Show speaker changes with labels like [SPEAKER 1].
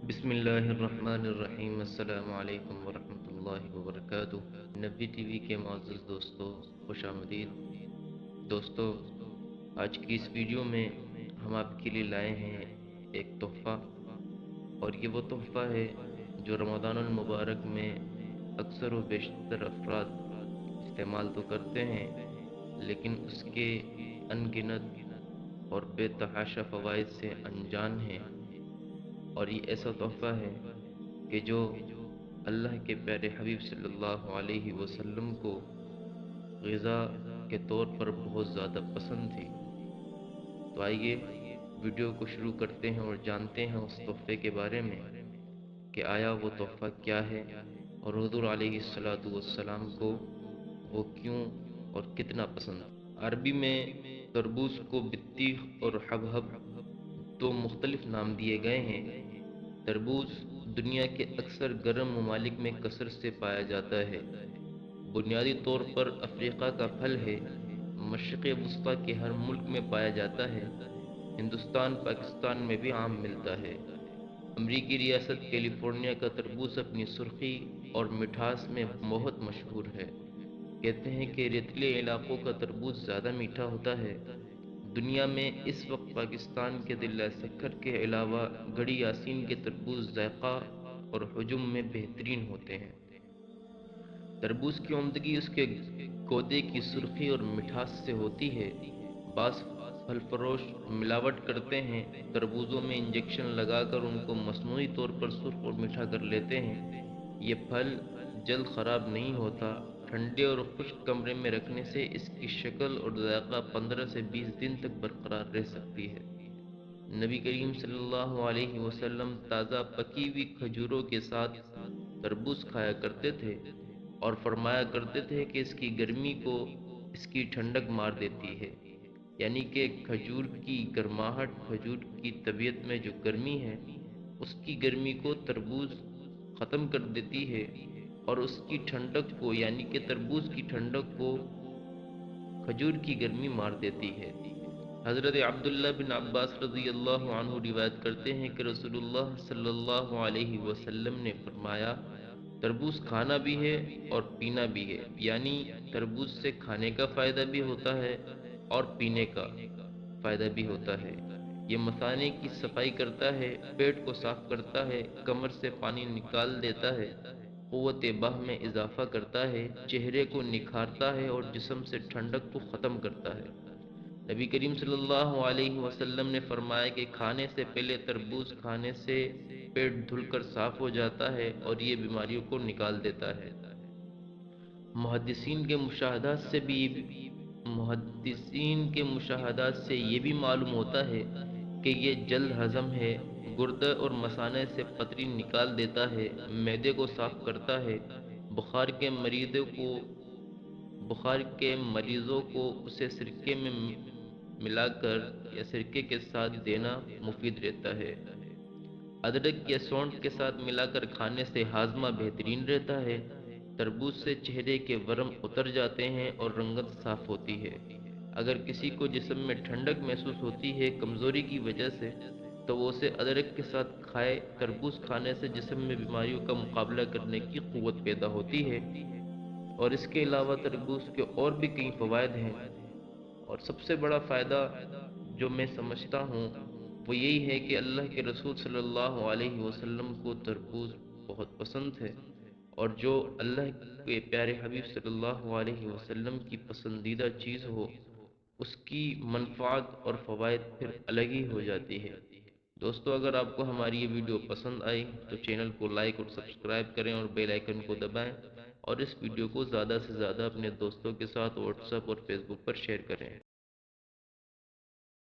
[SPEAKER 1] بسم اللہ الرحمن الرحیم، السلام علیکم ورحمۃ اللہ وبرکاتہ۔ نبی ٹی وی کے معزز دوستو، خوش آمدید دوستو۔ آج کی اس ویڈیو میں ہم آپ کے لیے لائے ہیں ایک تحفہ، اور یہ وہ تحفہ ہے جو رمضان المبارک میں اکثر و بیشتر افراد استعمال تو کرتے ہیں، لیکن اس کے ان گنت اور بے تحاشا فوائد سے انجان ہیں۔ اور یہ ایسا تحفہ ہے کہ جو اللہ کے پیارے حبیب صلی اللہ علیہ وسلم کو غذا کے طور پر بہت زیادہ پسند تھی۔ تو آئیے ویڈیو کو شروع کرتے ہیں اور جانتے ہیں اس تحفے کے بارے میں کہ آیا وہ تحفہ کیا ہے، اور حضور علیہ السلام کو وہ کیوں اور کتنا پسند تھا۔ عربی میں تربوز کو بطیخ اور حبہب دو مختلف نام دیے گئے ہیں۔ تربوز دنیا کے اکثر گرم ممالک میں کثرت سے پایا جاتا ہے۔ بنیادی طور پر افریقہ کا پھل ہے۔ مشرق وسطیٰ کے ہر ملک میں پایا جاتا ہے۔ ہندوستان، پاکستان میں بھی عام ملتا ہے۔ امریکی ریاست کیلیفورنیا کا تربوز اپنی سرخی اور مٹھاس میں بہت مشہور ہے۔ کہتے ہیں کہ ریتلے علاقوں کا تربوز زیادہ میٹھا ہوتا ہے۔ دنیا میں اس وقت پاکستان کے ضلع سکھر کے علاوہ گڑھی یاسین کے تربوز ذائقہ اور حجم میں بہترین ہوتے ہیں۔ تربوز کی عمدگی اس کے گودے کی سرخی اور مٹھاس سے ہوتی ہے۔ بعض پھل فروش ملاوٹ کرتے ہیں، تربوزوں میں انجیکشن لگا کر ان کو مصنوعی طور پر سرخ اور میٹھا کر لیتے ہیں۔ یہ پھل جلد خراب نہیں ہوتا۔ ٹھنڈے اور خشک کمرے میں رکھنے سے اس کی شکل اور ذائقہ 15 سے 20 دن تک برقرار رہ سکتی ہے۔ نبی کریم صلی اللہ علیہ وسلم تازہ پکی ہوئی کھجوروں کے ساتھ تربوز کھایا کرتے تھے، اور فرمایا کرتے تھے کہ اس کی گرمی کو اس کی ٹھنڈک مار دیتی ہے، یعنی کہ کھجور کی گرماہٹ کھجور کی طبیعت میں جو گرمی ہے اس کی گرمی کو تربوز ختم کر دیتی ہے، اور اس کی ٹھنڈک کو یعنی کہ تربوز کی ٹھنڈک کو کھجور کی گرمی مار دیتی ہے۔ حضرت عبداللہ بن عباس رضی اللہ عنہ روایت کرتے ہیں کہ رسول اللہ صلی اللہ علیہ وسلم نے فرمایا، تربوز کھانا بھی ہے اور پینا بھی ہے، یعنی تربوز سے کھانے کا فائدہ بھی ہوتا ہے اور پینے کا فائدہ بھی ہوتا ہے۔ یہ مثانے کی صفائی کرتا ہے، پیٹ کو صاف کرتا ہے، کمر سے پانی نکال دیتا ہے، قوت بہ میں اضافہ کرتا ہے، چہرے کو نکھارتا ہے اور جسم سے ٹھنڈک کو ختم کرتا ہے۔ نبی کریم صلی اللہ علیہ وسلم نے فرمایا کہ کھانے سے پہلے تربوز کھانے سے پیٹ دھل کر صاف ہو جاتا ہے اور یہ بیماریوں کو نکال دیتا ہے۔ محدثین کے مشاہدات سے بھی محدثین کے مشاہدات سے یہ بھی معلوم ہوتا ہے کہ یہ جلد ہضم ہے، گردہ اور مثانے سے پتری نکال دیتا ہے، معدے کو صاف کرتا ہے۔ بخار کے مریضوں کو بخار کے مریضوں کو اسے سرکے میں ملا کر یا سرکے کے ساتھ دینا مفید رہتا ہے۔ ادرک یا سونڈ کے ساتھ ملا کر کھانے سے ہاضمہ بہترین رہتا ہے۔ تربوز سے چہرے کے ورم اتر جاتے ہیں اور رنگت صاف ہوتی ہے۔ اگر کسی کو جسم میں ٹھنڈک محسوس ہوتی ہے کمزوری کی وجہ سے، تو وہ اسے ادرک کے ساتھ کھائے۔ تربوز کھانے سے جسم میں بیماریوں کا مقابلہ کرنے کی قوت پیدا ہوتی ہے، اور اس کے علاوہ تربوز کے اور بھی کئی فوائد ہیں، اور سب سے بڑا فائدہ جو میں سمجھتا ہوں وہ یہی ہے کہ اللہ کے رسول صلی اللہ علیہ وسلم کو تربوز بہت پسند ہے، اور جو اللہ کے پیارے حبیب صلی اللہ علیہ وسلم کی پسندیدہ چیز ہو اس کی منفعت اور فوائد پھر الگ ہی ہو جاتی ہے۔ دوستو، اگر آپ کو ہماری یہ ویڈیو پسند آئی تو چینل کو لائک اور سبسکرائب کریں اور بیل آئیکن کو دبائیں، اور اس ویڈیو کو زیادہ سے زیادہ اپنے دوستوں کے ساتھ واٹس ایپ اور فیس بک پر شیئر کریں۔